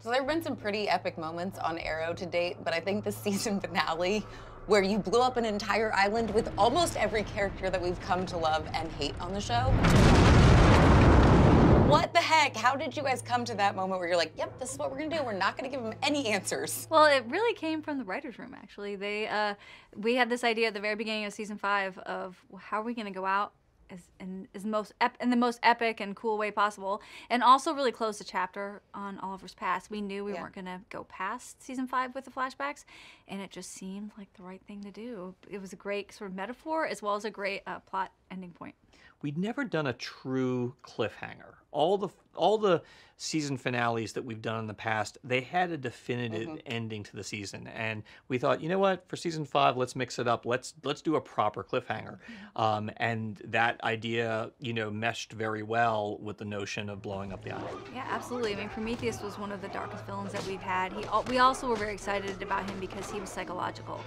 So there have been some pretty epic moments on Arrow to date, but I think the season finale, where you blew up an entire island with almost every character that we've come to love and hate on the show. What the heck? How did you guys come to that moment where you're like, yep, this is what we're gonna do. We're not gonna give them any answers. Well, it really came from the writer's room, actually. We had this idea at the very beginning of season 5 of, well, how are we gonna go out in the most epic and cool way possible, and also really close the chapter on Oliver's past. We knew we weren't gonna go past season 5 with the flashbacks, and it just seemed like the right thing to do. It was a great sort of metaphor as well as a great plot ending point. We'd never done a true cliffhanger. All the season finales that we've done in the past, they had a definitive ending to the season, and we thought, you know what, for season 5, let's mix it up. Let's do a proper cliffhanger, and that idea, you know, meshed very well with the notion of blowing up the island. Yeah, absolutely. I mean, Prometheus was one of the darkest villains that we've had. We also were very excited about him because he was psychological.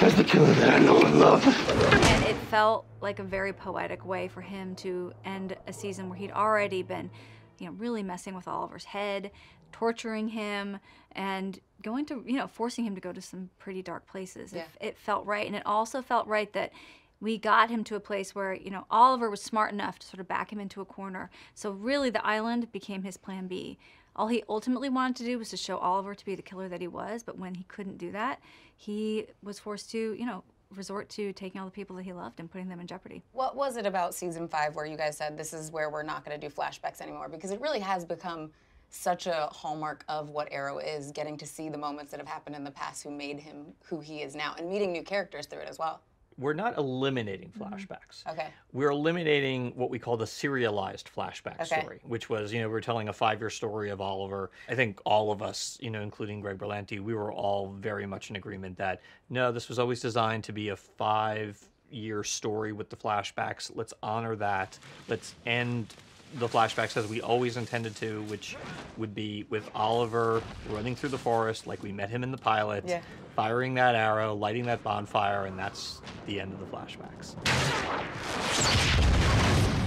As the killer that I know and love. And it felt like a very poetic way for him to end a season where he'd already been, you know, really messing with Oliver's head, torturing him, and going to, you know, forcing him to go to some pretty dark places. Yeah. It felt right, and it also felt right that we got him to a place where, you know, Oliver was smart enough to sort of back him into a corner. So really the island became his plan B. All he ultimately wanted to do was to show Oliver to be the killer that he was, but when he couldn't do that, he was forced to, you know, resort to taking all the people that he loved and putting them in jeopardy. What was it about season 5 where you guys said this is where we're not going to do flashbacks anymore? Because it really has become such a hallmark of what Arrow is, getting to see the moments that have happened in the past who made him who he is now, and meeting new characters through it as well. We're not eliminating flashbacks. Okay. We're eliminating what we call the serialized flashback story, which was, you know, we're telling a 5-year story of Oliver. I think all of us, you know, including Greg Berlanti, we were all very much in agreement that, no, this was always designed to be a 5-year story with the flashbacks. Let's honor that. Let's end the flashbacks as we always intended to, which would be with Oliver running through the forest like we met him in the pilot, firing that arrow, lighting that bonfire, and that's the end of the flashbacks.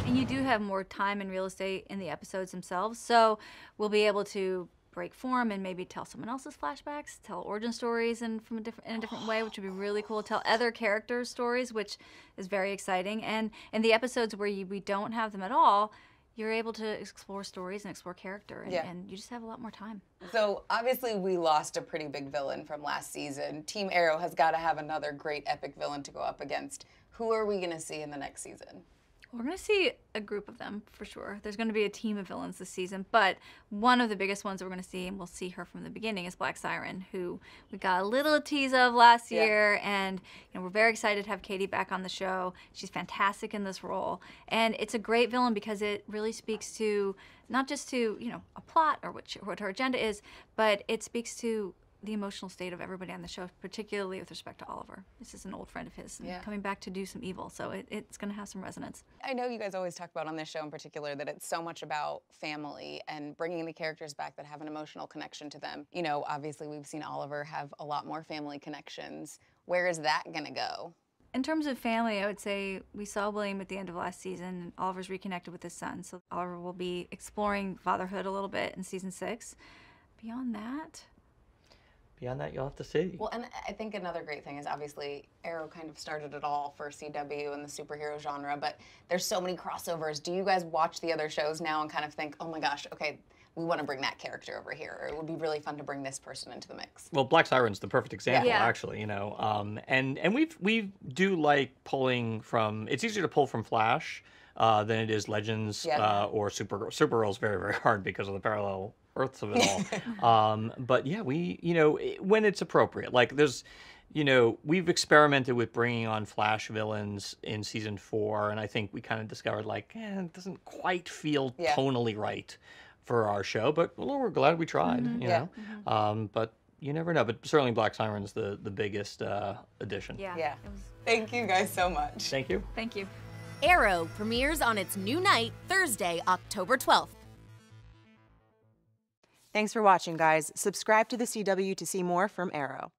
And you do have more time and real estate in the episodes themselves, so we'll be able to break form and maybe tell someone else's flashbacks, tell origin stories in a different way, which would be really cool. Tell other characters' stories, which is very exciting. And in the episodes where we don't have them at all, you're able to explore stories and explore character, and you just have a lot more time. So obviously we lost a pretty big villain from last season. Team Arrow has got to have another great epic villain to go up against. Who are we going to see in the next season? We're going to see a group of them, for sure. There's going to be a team of villains this season, but one of the biggest ones that we're going to see, and we'll see her from the beginning, is Black Siren, who we got a little tease of last year, and you know, we're very excited to have Katie back on the show. She's fantastic in this role, and it's a great villain because it really speaks to, not just to, you know, a plot or what her agenda is, but it speaks to the emotional state of everybody on the show, particularly with respect to Oliver. This is an old friend of his, and coming back to do some evil, so it's going to have some resonance. I know you guys always talk about on this show in particular that it's so much about family and bringing the characters back that have an emotional connection to them. You know, obviously we've seen Oliver have a lot more family connections. Where is that going to go? In terms of family, I would say we saw William at the end of last season, and Oliver's reconnected with his son, so Oliver will be exploring fatherhood a little bit in season 6. Beyond that, you'll have to see. Well, and I think another great thing is obviously Arrow kind of started it all for CW and the superhero genre, but there's so many crossovers. Do you guys watch the other shows now and kind of think, oh my gosh, okay, we want to bring that character over here, or it would be really fun to bring this person into the mix? Well, Black Siren's the perfect example, actually, you know. And we do like pulling from, it's easier to pull from Flash than it is Legends or Supergirl. Supergirl's very, very hard because of the parallel Earths of it all. But yeah, we, you know, when it's appropriate, like there's, you know, we've experimented with bringing on Flash villains in season 4, and I think we kind of discovered like, it doesn't quite feel tonally right for our show, but well, we're glad we tried, you know. But you never know, but certainly Black Siren's the biggest addition. Yeah. Thank you guys so much. Thank you. Thank you. Arrow premieres on its new night, Thursday, October 12th. Thanks for watching, guys. Subscribe to the CW to see more from Arrow.